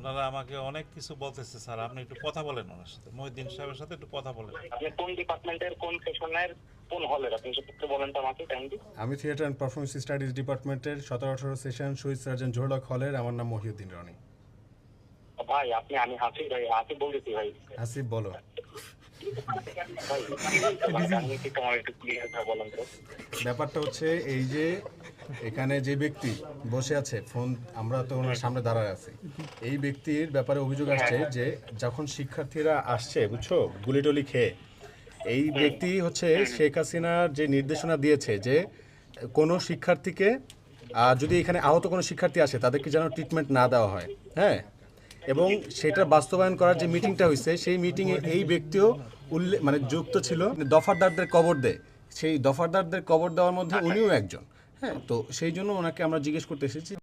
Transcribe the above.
ওনারা আমাকে অনেক কিছু বলতেছে স্যার, আপনি একটু কথা বলেন ওনার সাথে, মহিউদ্দিন সাহেবের সাথে একটু কথা বলেন। আপনি কোন ডিপার্টমেন্টের কোন সেশনের কোন হলের আপনি সেটা একটু বলেন তো আমাকে কাইন্ডলি। আমি থিয়েটার অ্যান্ড পারফরমেন্স স্টাডিজ ডিপার্টমেন্টের 17-18 সেশন শহীদ সার্জন জোহরলক হলের। আমার নাম মহিউদ্দিন রনি। ভাই আমি হাসিব ভাই, হাসিব বলতেছি ভাই। আসিফ বলো। ভাই কাহিনী কি তোমার একটু ক্লিয়ার করে বলেন তো। ব্যাপারটা হচ্ছে এই যে এখানে যে ব্যক্তি বসে আছে ফোন, আমরা তো ওনার সামনে দাঁড়ায় আছি, এই ব্যক্তির ব্যাপারে অভিযোগ আসছে যে যখন শিক্ষার্থীরা আসছে বুঝছো গুলি টলি খেয়ে, এই ব্যক্তি হচ্ছে শেখ হাসিনার যে নির্দেশনা দিয়েছে যে কোনো শিক্ষার্থীকে যদি এখানে আহত কোনো শিক্ষার্থী আসে তাদেরকে যেন ট্রিটমেন্ট না দেওয়া হয়, হ্যাঁ, এবং সেটা বাস্তবায়ন করার যে মিটিংটা হয়েছে সেই মিটিংয়ে এই ব্যক্তিও মানে যুক্ত ছিল। দফাদারদের কবর দেয়, সেই দফাদারদের কবর দেওয়ার মধ্যে উনিও একজন। হ্যাঁ, তো সেই জন্য ওনাকে আমরা জিজ্ঞেস করতে এসেছি।